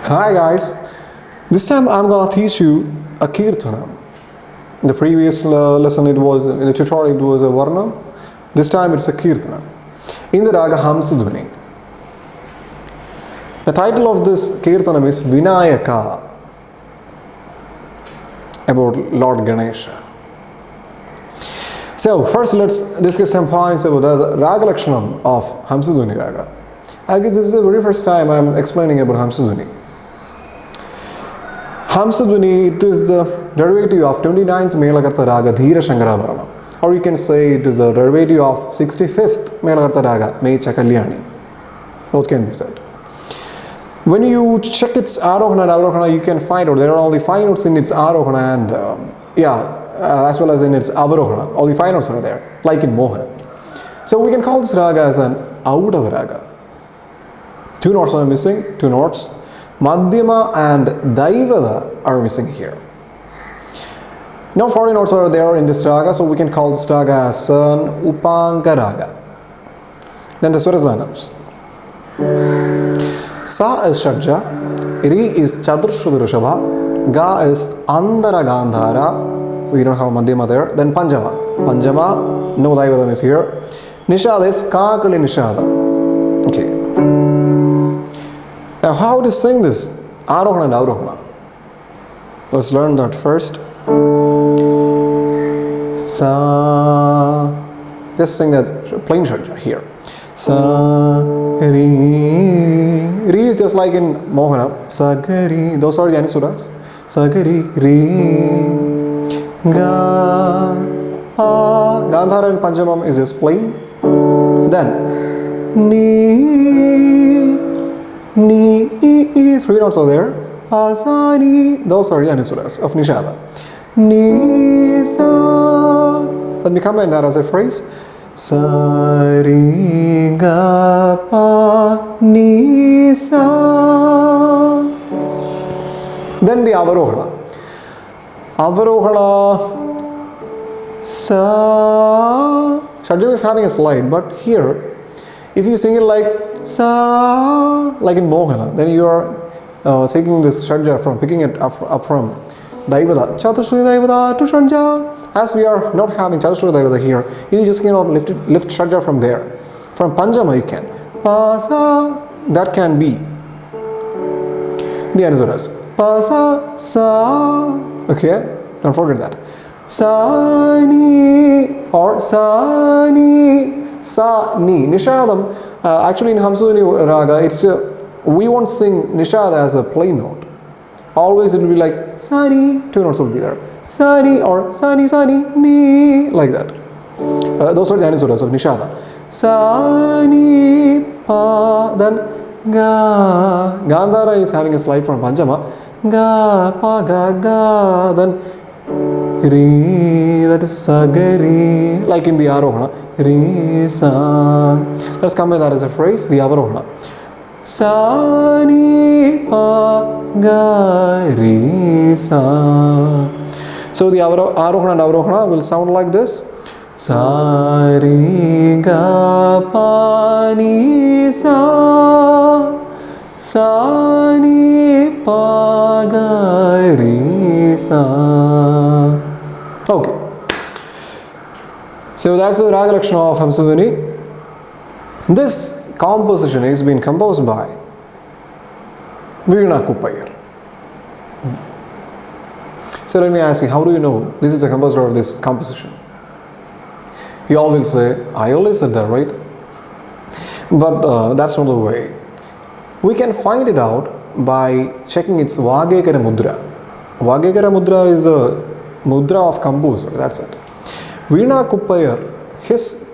Hi guys, this time I'm gonna teach you a Keerthanam. In the previous lesson in the tutorial it was a Varnam. This time it's a Keerthanam. In the raga Hamsadhvani. The title of this Keerthanam is Vinayaka, about Lord Ganesha. So first let's discuss some points about the Raga Lakshanam of Hamsadhvani Raga. I guess this is the very first time I'm explaining about Hamsadhvani. Hamsadhvani, it is the derivative of 29th Melakarta Raga Dhira Shankaravarana, or you can say it is a derivative of 65th Melakarta Raga Mecha Kalyani. Both can be said. When you check its Arohana and Avarohana, you can find out there are only 5 notes in its Arohana and as well as in its Avarohana. Only 5 notes are there, like in Mohana. So we can call this raga as an Audava raga. 2 notes are missing, 2 notes. Madhyama and Daivada are missing here. Now 40 notes are there in this raga, so we can call this raga as an Upanga raga. Then the Swarasanams. Sa is Shadja, Ri is Chadurshruti Rishabha, Ga is Andara Gandhara, we don't have Madhyama there. Then Panjama. Panjama, no Daivadam is here. Nishada is Kakali Nishada. Okay. Now how to sing this Arohana and Avarohana? Let's learn that first. Sa. Just sing that plain Shadja here. Sa, Ri. Ri is just like in Mohana. Sa, Ri. Those are the Anisuras. Sa, Ri, Ri. Ga, Pa. Gandhara and Panjamam is just plain. Then, Ni, 3 notes are there. Pa, Sa, Ni. Those are the Anisuras of Nishada. Ni, Sa. Let me comment that as a phrase. Sa, Ri, Ga, Pa, Ni, Sa. Then the Avarohana. Avarohana, Sa. Shadjam is having a slide, but here, if you sing it like Sa, like in Mohana, then you are taking this Shadja from, picking it up from Daivada. Chatushruti Daivada to Shadja. As we are not having Chatushruti Daivada here, you just cannot lift Shadja from there. From Panjama you can. Pa, Sa, that can be the Anusuras. Pa, Sa, Sa. Okay, don't forget that. Sa, Ni, or Sa, Ni, Sa, Ni. Nishadam, actually in Hamsadhvani Raga, it's we won't sing Nishada as a plain note. Always it will be like Sa, Ni, 2 notes will be there. Sa, Ni, or Sa, Ni, Sa, Ni, Ni, like that. Those are the Anisuras of Nishada. Sa, Ni, Pa, then Ga. Gandhara is having a slide from Panjama. Ga, Pa, Ga, Ga, then Ri, that is Sa, Ga, Ri, like in the Arohana. Ri, Sa. Let's combine that as a phrase, the Avarohana. Sa, Ni, Pa, Ga, Ri, Sa. So the Arohana and Avarohana will sound like this. Sa, Ri, Ga, Pa, Ni, Sa. Sa, Ni, Pa, Ga, Ri, Sa. Okay. So that's the Raga Lakshana of Hamsadhvani. This composition is being composed by Veena Kuppayar. So let me ask you, how do you know this is the composer of this composition? You all will say, I always said that, right? But that's not the way. We can find it out by checking its Vagekara Mudra. Vagekara Mudra is a mudra of composer, that's it. Veena Kuppayar, his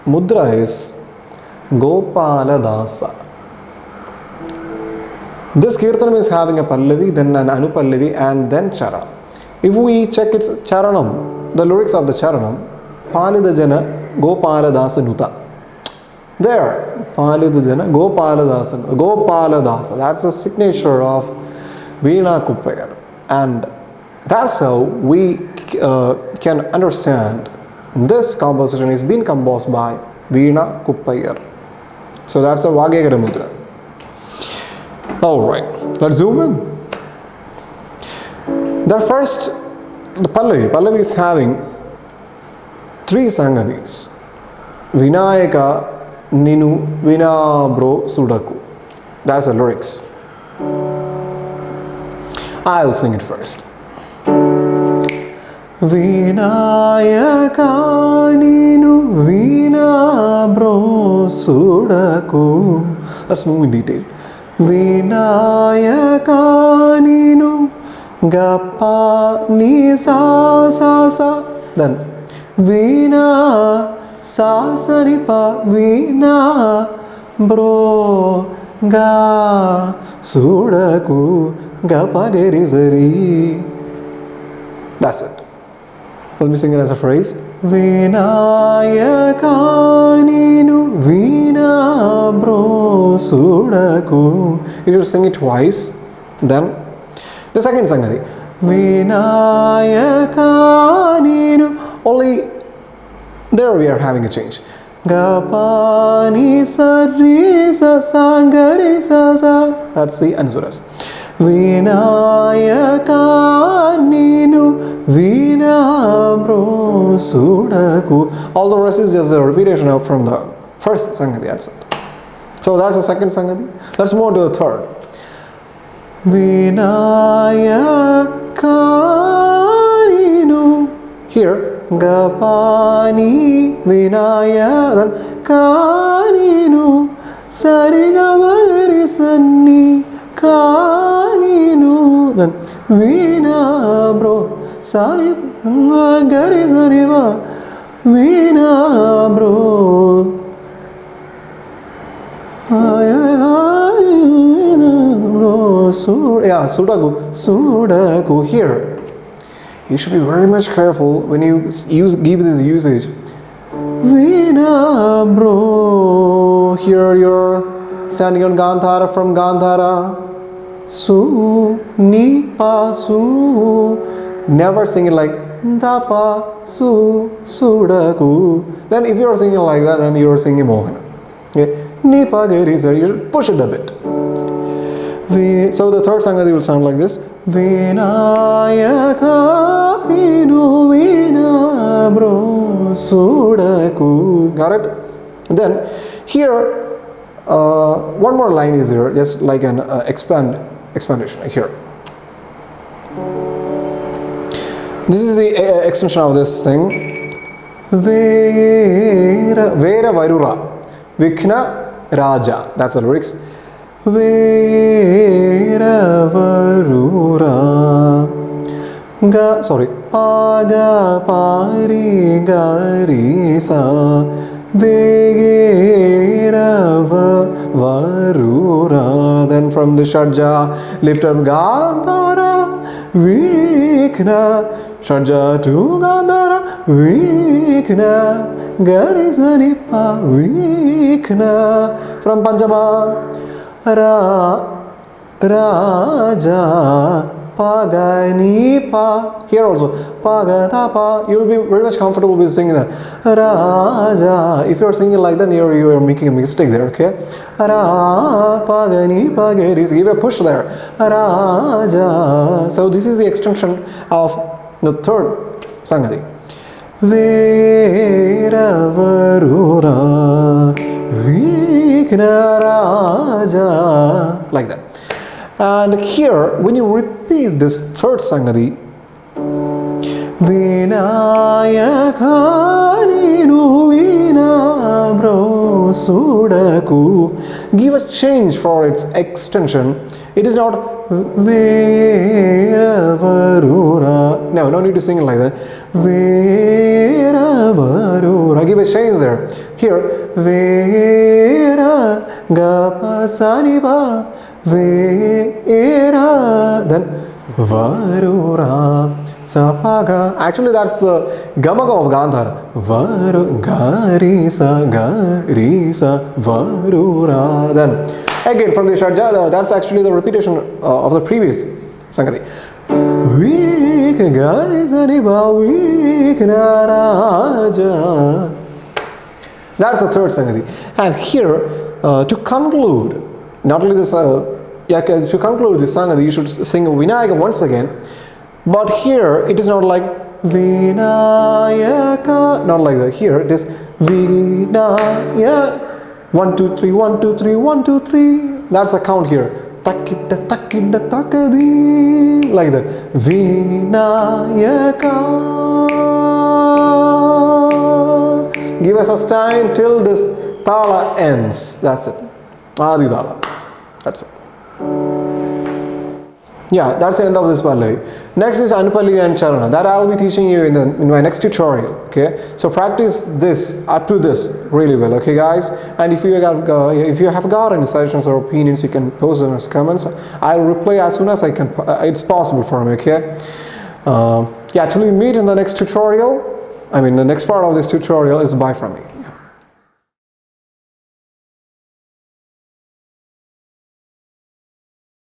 mudra is Gopala Dasa. This Keerthanam is having a Pallavi, then an Anupallavi, and then Chara. If we check its Charanam, the lyrics of the Charanam, Palida Jana Gopala Dasa Nuta. There, Palida Jana Gopala Dasa. That's the signature of Veena Kuppayar. And that's how we can understand this composition is being composed by Veena Kuppayar. So that's a Vagekara Mudra. Alright, let's zoom in. The Pallavi is having 3 sangadis. Vinayaka Ninu Vina Bro Sudaku. That's the lyrics. I'll sing it first. Vinayaka Ninu Vina Bro Sudaku. Let's move in detail. Vinayaka Ninu Gappa Ni Sa Sa Sa. Then Vina Sa Sa Ni Pa Vina Bro Ga Sudaku Gappa Geri Zari. That's it. Let me sing it as a phrase. Vinayaka Ninu Vina Bro Sudaku. You should sing it twice. Then the second sangati. Vinayaka Ninu. Only there we are having a change. Gapa ni sa ri sa sa ga ri sa sa. That's the ansuras. Vinayaka Ninu Vina Bro Sudaku. All the rest is just a repetition of from the first sangati. That's it. So that's the second sangati. Let's move on to the third. Vinayaka Ninu. Here Gapani Vinaya. Then Kaninu Sarigavagari Sanni Kaninu. Then Vina Bro Sari Gari Sariva Vina Bro Sudaku. Here you should be very much careful when you give this usage. Vina Bro. Here you're standing on Gandhara from Gandhara. Su Ni Pa Su. Never sing it like Da Pa Su Sudaku. Then if you're singing like that, then you're singing Mohana. Okay? Ni Pa Geri Sa. You should push it a bit. So the third sangati will sound like this. Vinayaka Ninu Vina Bro Sudaku. Got it? Then here one more line is there, just like an explanation here. This is the extension of this thing. Vera Varura Vikna Raja. That's the lyrics. Vera Varura Paga Pari Gari Sa Vera Varura. Then from the Shadja lift up Gandhara Vikna. Shadja to Gandhara Vikna. Gari Sanipa Vikna. From Panjama Raja Pagani Pa. Here also Pagata Pa. You will be very much comfortable with singing that. Raja. If you are singing like that, you are making a mistake there. Okay. Pagani Pagari. Give a push there. Raja. So this is the extension of the third sangati. Vera Varura Vikna Raja. Like that. And here, when you repeat this third sangati, Vinayaka Ninu Vina Bro Sudaku, give a change for its extension. It is not Vera Varura. No need to sing it like that. Vera Varura. Give a change there. Here, Vera Gapa Sanipa Vera. Then Varura Sapaga. Actually, that's the Gamaga of Gandhara. Varu Garisa Garisa Varura. Then again from the Shadja, that's actually the repetition of the previous Sangati. Vikna Raja. That's the third Sangati. And here, to conclude, not only this, to conclude this song, you should sing Vinayaka once again. But here it is not like Vinayaka, not like that. Here it is Vinayaka. 1 2 3 1 2 3 1 2 3. That's a count here. Takida takida takadi, like that. Vinayaka. Give us a time till this tala ends. That's it. Adi tala. That's it. Yeah, that's the end of this Pallavi. Next is Anupalli and Charana. That I will be teaching you in my next tutorial. Okay, so practice this up to this really well. Okay, guys. And if you have got any suggestions or opinions, you can post them as comments. I'll reply as soon as I can. It's possible for me. Okay. Yeah. Till we meet in the next tutorial. The next part of this tutorial is bye from me.